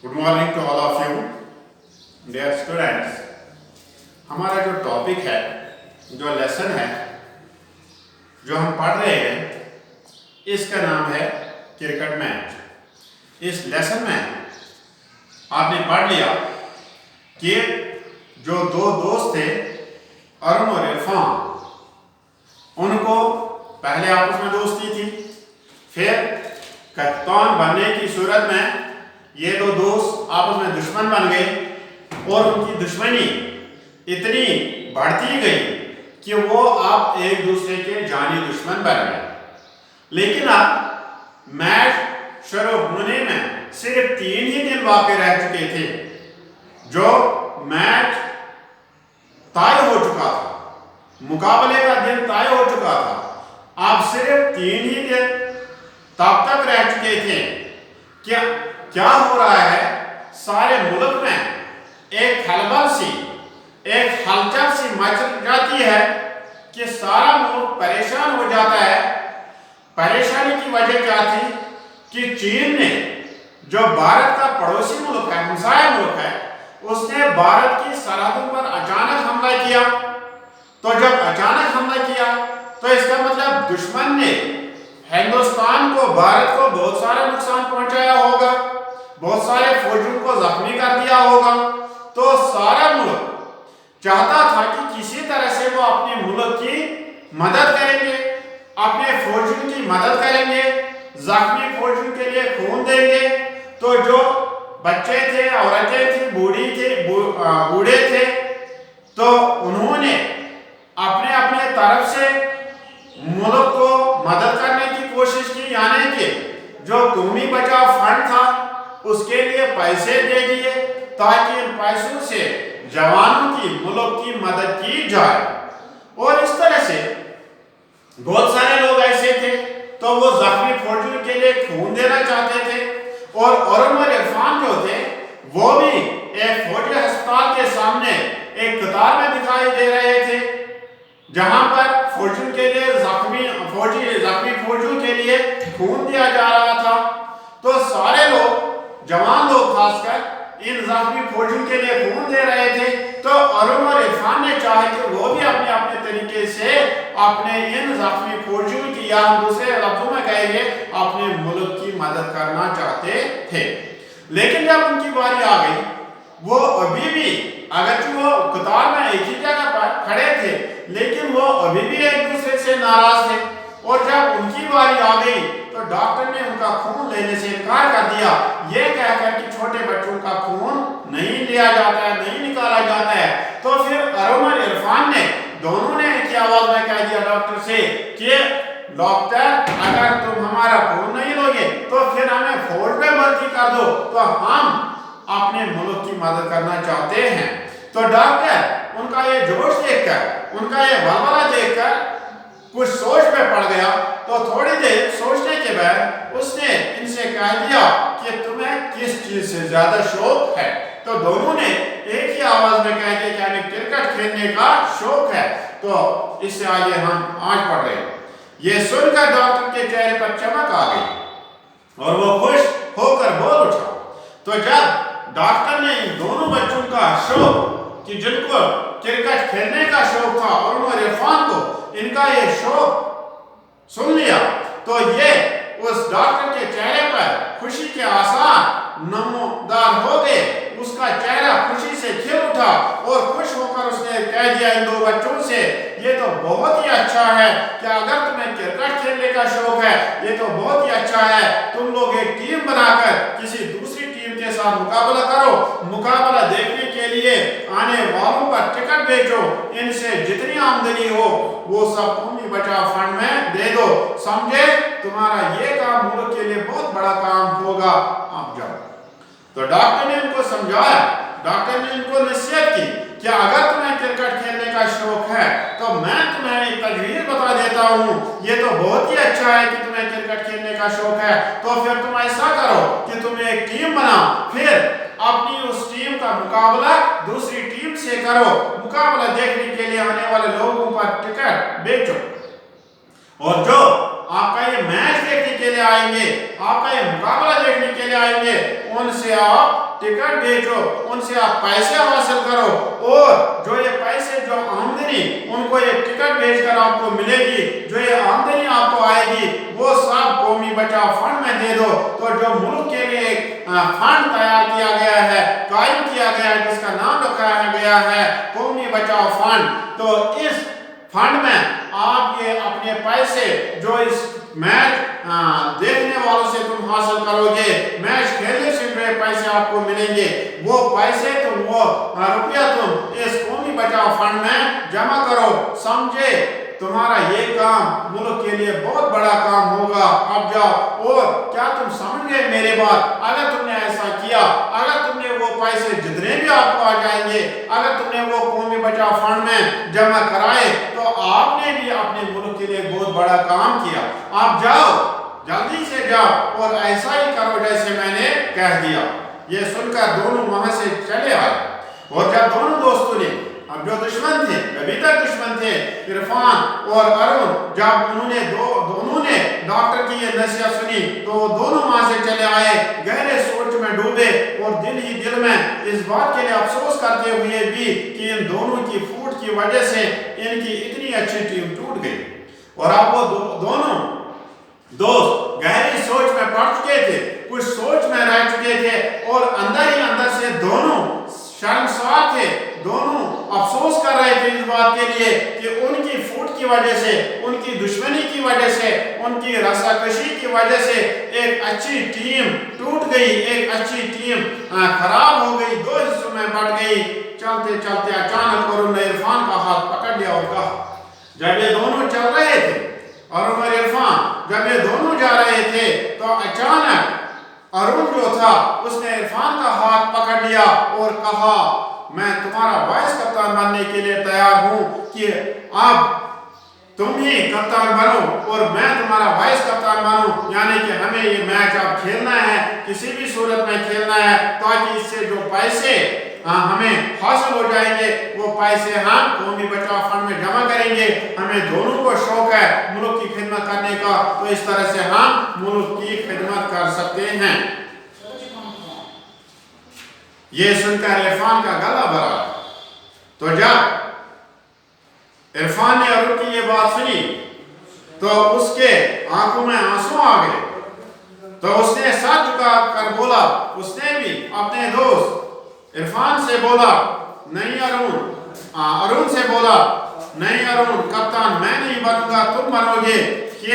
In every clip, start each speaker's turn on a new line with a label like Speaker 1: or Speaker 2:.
Speaker 1: Good morning to all of you dear students. हमारा जो topic है, जो लेसन है, जो हम पढ़ रहे हैं, इसका नाम है क्रिकेट मैच। इस लेसन में आपने पढ़ लिया कि जो दो दोस्त थे अरुण और इरफान, उनको पहले आपस में दोस्ती थी, फिर कप्तान बनने की सूरत में ये दो दोस्त आपस में दुश्मन बन गए और उनकी दुश्मनी इतनी बढ़ती गई कि वो अब एक दूसरे के जानी दुश्मन बन गए। लेकिन अब मैच शुरू होने में सिर्फ 3 ही दिन बाकी रह चुके थे, जो मैच तय हो चुका था, मुकाबले का दिन तय हो चुका था। अब सिर्फ 3 ही दिन तब तक रह चुके थे। क्या हो रहा है, सारे मुल्क में एक खलबल सी, एक हलचल सी मच जाती है कि सारा मुल्क परेशान हो जाता है। परेशानी की वजह क्या थी कि चीन ने, जो भारत का पड़ोसी मुल्क है, हमसाया मुल्क है, उसने भारत की सरहदों पर अचानक हमला किया। तो जब अचानक हमला किया तो इसका मतलब दुश्मन ने हिंदुस्तान को, भारत को बहुत सारा नुकसान पहुंचाया होगा, बहुत सारे फौजियों को जख्मी कर दिया होगा। तो सारा मुल्क चाहता था कि किसी तरह से वो अपने मुल्क की मदद करेंगे, अपने फौजियों की मदद करेंगे, जख्मी फौजियों के लिए खून देंगे। तो जो बच्चे थे, औरतें थी, बूढ़े थे, तो उन्होंने अपने अपने तरफ से मुल्क को मदद करने की कोशिश की, यानी कि जो कौमी बचाव फंड था उसके लिए पैसे दे दिए ताकि इन पैसों से जवानों की, मुल्क की मदद की जाए। और इस तरह से बहुत सारे लोग ऐसे थे तो वो जख्मी फौजियों के लिए खून देना चाहते थे। और अरुण और इरफान जो थे वो भी एक फौजी अस्पताल के सामने एक कतार में दिखाई दे रहे थे, जहां पर फौजियों के लिए जख्मी फौजियों के लिए खून दिया जा रहा था। तो सारे लोग, जवान लोग खासकर, इन जख्मी फौजियों के लिए खून दे रहे थे। तो अरुण और इरफान ने चाहे कि वो भी अपने अपने तरीके से अपने इन जख्मी फौजियों की, या दूसरे लफ्जों में कहेंगे, अपने मुल्क की मदद करना चाहते थे। लेकिन जब उनकी बारी आ गई, वो अभी भी, अगरचे वो कतार में एक ही जगह पर खड़े थे, लेकिन वो अभी भी एक दूसरे से नाराज थे। और जब उनकी बारी आ गई तो डॉक्टर ने उनका खून लेने से इनकार कर दिया, ये कहकर कि छोटे बच्चों का खून नहीं लिया जाता है, नहीं निकाला जाता है। तो फिर अरुण और इरफान ने, दोनों ने एक ही आवाज में कह दिया डॉक्टर से कि डॉक्टर, अगर तुम हमारा खून नहीं लोगे तो फिर हमें फौज में भर्ती कर दो, तो हम अपने मुल्क की मदद करना चाहते हैं। तो डॉक्टर उनका ये जोश देखकर, उनका ये वलवला देखकर कुछ सोच में पड़ गया। तो थोड़ी देर सोचने के बाद उसने इनसे कह दिया कि तुम्हें किस चीज से ज्यादा शौक है। तो दोनों ने एक ही आवाज में कह दिया कि हमें क्रिकेट खेलने का शौक है। तो इससे आगे हम आज पढ़ रहे हैं। ये सुनकर डॉक्टर के चेहरे पर चमक आ गई और वो खुश होकर बोल उठा। तो जब डॉक्टर ने इन दोनों बच्चों का शौक, कि जिनको क्रिकेट खेलने का शौक था, अरुण और इरफान को इनका ये शौक सुन लिया, तो ये उस डॉक्टर के चेहरे पर खुशी के आसार नमोदार हो गए। उसका चेहरा खुशी से खिल उठा और खुश होकर उसने कह दिया इन 2 बच्चों से, ये तो बहुत ही अच्छा है कि अगर तुम्हें क्रिकेट खेलने का शौक है, ये तो बहुत ही अच्छा है। तुम लोग एक टीम बनाकर किसी दूसरी टीम के साथ मुकाबला करो, मुकाबला देखने के लिए आने वालों पर टिकट बेचो, इनसे जितनी आमदनी हो वो सब कौमी बचाव फंड में दे दो। समझे? तुम्हारा ये काम मुल्क के लिए बहुत बड़ा काम होगा, आप जाओ। तो डॉक्टर ने उनको समझाया, डॉक्टर ने उनको नसीहत की कि अगर तुम्हें क्रिकेट खेलने का शौक है तो मैं तुम्हें एक तजवीज़ बता देता हूँ। ये तो बहुत ही अच्छा है कि तुम्हें क्रिकेट खेलने का शौक है, तो फिर तुम ऐसा करो कि तुम एक टीम बनाओ, फिर अपनी उस टीम का मुकाबला दूसरी टीम से करो, मुकाबला देखने के लिए आने वाले लोगों पर टिकट बेचो, और जो आपका ये मैच देखने के लिए आएंगे, आपका ये मुकाबला देखने के लिए आएंगे, उनसे आप टिकट बेचो, उनसे आप पैसे हासिल करो, और जो ये पैसे, जो आमदनी उनको ये टिकट बेचकर आपको मिलेगी, जो ये आमदनी आपको आएगी, वो सब कौमी बचाओ फंड में दे दो। तो जो मुल्क के लिए एक फंड तैयार किया गया है, कायम किया गया है, जिसका नाम रखा गया है कौमी बचाओ फंड, तो इस फंड में आप ये अपने पैसे जो इस मैच देखने वालों से तुम हासिल करोगे, मैच खेलने से जो पैसे आपको मिलेंगे, वो पैसे तुम, वो रुपया तुम इस कौमी बचाओ फंड में जमा करो। समझे, तुम्हारा ये काम मुल्क के लिए बहुत बड़ा काम होगा। अब जाओ, और क्या तुम समझ गए मेरे बात? अगर तुमने ऐसा किया, अगर तुमने वो पैसे जितने भी आपको आ जाएंगे, अगर तुमने वो कौमी बचाओ फंड में जमा कराए, तो आपने भी अपने मुल्क के लिए बहुत बड़ा काम किया। आप जाओ, जल्दी से जाओ और ऐसा ही करो जैसे मैंने कह दिया। ये सुनकर दोनों वहां से चले आए, और जब दोनों दोस्तों ने, अब जो दुश्मन थे, अभी तक दुश्मन थे, इरफान और अरुण, जब उन्होंने दोनों ने डॉक्टर की ये नसीहत सुनी, तो दोनों वहां से चले आए, गहरे सोच में डूबे, और दिल ही दिल में इस बात के लिए अफसोस करते हुए भी कि इन दोनों की फूट की वजह से इनकी इतनी अच्छी टीम टूट गई। और अब वो दोनों दोस्त गहरी सोच में पड़ चुके थे, कुछ सोच में रह चुके थे, और अंदर ही अंदर से दोनों शर्मसार थे, दोनों अफसोस कर रहे थे इस बात के लिए कि उनकी फूट की वजह से, उनकी दुश्मनी की वजह से, उनकी रस्साकशी की वजह से एक अच्छी टीम टूट गई, एक अच्छी टीम खराब हो गई, दो हिस्सों में बट गई। चलते चलते अचानक अरुण ने इरफान का हाथ पकड़ लिया और कहा, जब ये दोनों चल रहे थे, अरुण और इरफान जब ये दोनों जा रहे थे, तो अचानक अरुण जो था उसने इरफान का हाथ पकड़ लिया और कहा, मैं तुम्हारा वाइस कप्तान बनने के लिए तैयार हूं कि अब तुम ही कप्तान बनो और मैं तुम्हारा वाइस कप्तान बनूं। यानी कि हमें ये मैच अब खेलना है, किसी भी सूरत में खेलना है, ताकि इससे जो पैसे हमें हासिल हो जाएंगे, वो पैसे हम कौमी बचाओ फंड में जमा करेंगे। हमें दोनों को शौक है मुल्क की खिदमत करने का, तो इस तरह से हम मुल्क की खिदमत कर सकते हैं। ये सुनकर इरफान का गला भरा। तो जब इरफान ने अरुण की ये बात सुनी, तो उसके आंखों में आंसू आ गए, तो उसने सर झुका कर बोला, उसने भी अपने दोस्त इरफान से बोला, नहीं अरुण, अरुण से बोला, नहीं अरुण, कप्तान मैं नहीं बनूंगा, तुम बनोगे। कि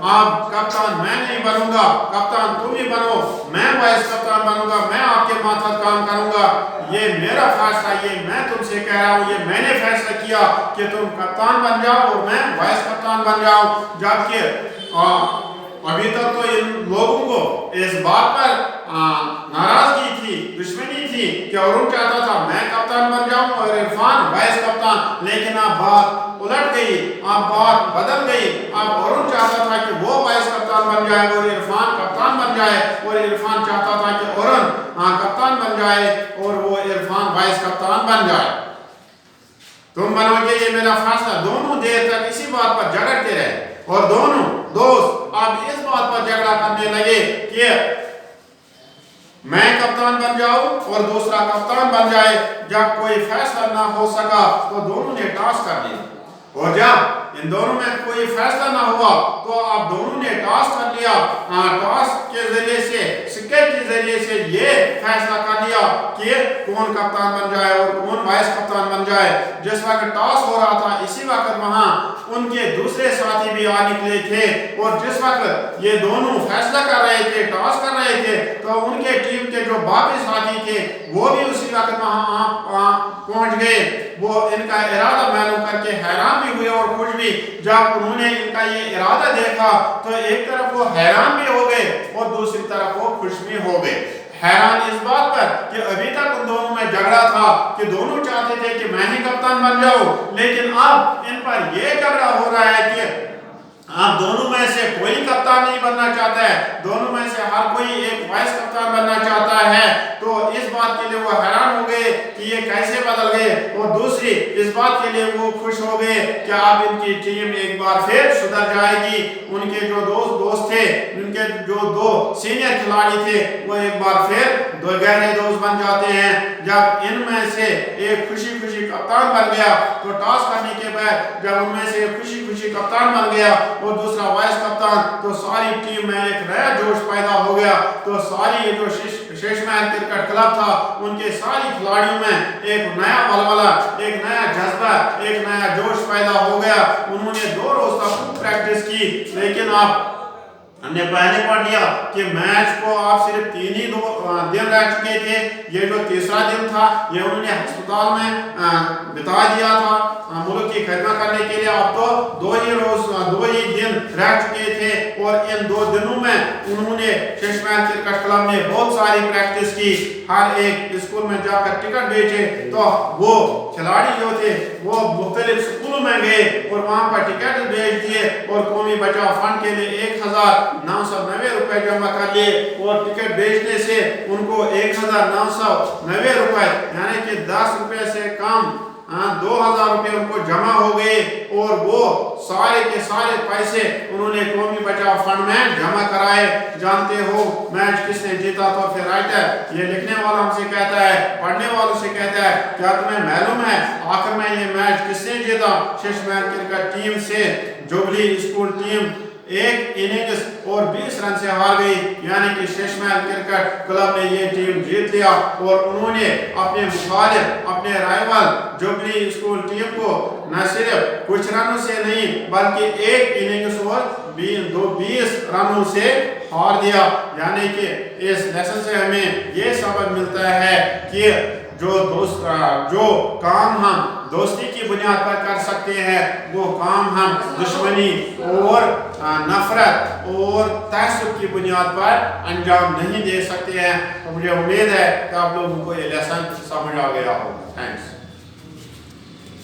Speaker 1: आप कप्तान मैं नहीं बनूंगा, कप्तान तुम ही बनो, मैं वाइस कप्तान बनूंगा, मैं आपके मातहत काम करूंगा। ये मेरा फैसला, ये मैं तुमसे कह रहा हूँ, ये मैंने फैसला किया कि तुम कप्तान बन जाओ और मैं वाइस कप्तान बन जाऊं। जबकि अभी तक तो इन लोगों को इस बात पर नाराजगी थी, दुश्मनी थी कि अरुण चाहता था मैं कप्तान बन जाऊं और इरफान वाइस कप्तान, लेकिन अब बात उलट गई, अब बात बदल गई। अब अरुण चाहता था कि वो वाइस कप्तान बन जाए और इरफान कप्तान बन जाए, और इरफान चाहता था कि अरुण कप्तान बन जाए और वो इरफान वाइस कप्तान बन जाए। तुम बनोगे, ये मेरा फैसला। दोनों देर तक इसी बात पर झगड़ते रहे, और दोनों दोस्त अब इस बात पर झगड़ा करने लगे कि मैं कप्तान बन जाऊं और दूसरा कप्तान बन जाए। जब कोई फैसला ना हो सका, तो दोनों ने टॉस कर दिया, और जब इन दोनों में कोई फैसला ना हुआ, तो अब दोनों ने टॉस कर लिया। टॉस के जरिए से, सिक्के के जरिए से ये फैसला कर लिया कि कौन कप्तान बन जाए और कौन वाइस कप्तान बन जाए। जिस वक्त टॉस हो रहा था, इसी वक्त वहां उनके दूसरे साथी भी आ निकले थे, और जिस वक्त ये दोनों फैसला कर रहे थे, टॉस कर रहे थे, तो उनके टीम के जो बाकी साथी थे वो भी उसी वक्त वहां पहुंच गए। वो इनका इरादा मालूम करके हैरान भी हुए और खुश भी। जब उन्होंने इनका ये इरादा देखा, तो एक तरफ वो हैरान भी हो गए और दूसरी तरफ वो खुश भी हो गए। हैरान इस बात पर कि अभी तक उन दोनों में झगड़ा था कि दोनों चाहते थे कि मैं ही कप्तान बन जाऊं, लेकिन अब इन पर यह झगड़ा हो रहा है कि आप दोनों में से कोई कप्तान नहीं बनना चाहता है, दोनों में से हर कोई एक वाइस कप्तान बनना चाहता है। तो इस बात के लिए वो हैरान हो गए कि ये कैसे बदल गए, और दूसरी इस बात के लिए वो खुश हो गए कि अब इनकी टीम एक बार फिर सुधर जाएगी। उनके जो दोस्त थे, उनके जो दो सीनियर खिलाड़ी थे, वो एक बार फिर दो गहरे दोस्त बन जाते हैं। जब इनमें से एक खुशी कप्तान बन गया, तो टॉस करने के बाद जब उनमें से खुशी कप्तान बन गया और दूसरा वाइस कप्तान, तो सारी टीम में एक नया जोश पैदा हो गया। तो सारी ये जो शेष महल क्रिकेट क्लब था, उनके सारी खिलाड़ियों में एक नया बलबला, एक नया जज्बा, एक नया जोश पैदा हो गया। उन्होंने 2 रोज तक प्रैक्टिस की, लेकिन आप हमने पहले पढ़ लिया कि मैच को आप सिर्फ 3 ही दिन रह चुके थे। ये जो तीसरा दिन था, ये उन्होंने अस्पताल में बिता दिया था मुल्क की खिदमत करने के लिए। अब तो 2 ही दिन रह चुके थे, और इन 2 दिनों में उन्होंने शेष महल क्रिकेट क्लब ने बहुत सारी प्रैक्टिस की। हर एक स्कूल में जाकर टिकट बेचे, तो वो खिलाड़ी जो थे वो मुख्तलिफ स्कूलों में गए और वहां पर टिकट बेच दिए, और कौमी बचाव फंड के लिए 1990 रुपए जमा कर लिए, और टिकट बेचने से उनको 1990 रुपए यानी कि 10 रुपए से कम 2000 रुपए उनको जमा हो गए, और वो सारे के सारे पैसे उन्होंने कौमी बचाव फंड में जमा कराए। जानते हो मैच किसने जीता? तो फिर राइटर ये लिखने वाला हमसे कहता है, पढ़ने वालों से कहता है, क्या तुम्हें मालूम है आखिर में ये मैच किसने जीता? शेष महल क्रिकेट टीम से जुबली स्कूल टीम 1 इनिंग्स और 20 रन से हार गई, यानी कि शेष महल क्रिकेट क्लब ने ये टीम जीत लिया, और उन्होंने अपने मुखालिफ, अपने राइवल जुबली स्कूल टीम को न सिर्फ कुछ रनों से नहीं बल्कि 1 इनिंग्स और 20 रनों से हार दिया। यानी कि इस लेसन से हमें ये सबक मिलता है कि जो काम हम दोस्ती की बुनियाद पर कर सकते हैं, वो काम हम दुश्मनी और नफरत और तअस्सुब की बुनियाद पर अंजाम नहीं दे सकते हैं। तो मुझे उम्मीद है कि आप लोगों को ये लेसन समझ आ गया होगा। थैंक्स।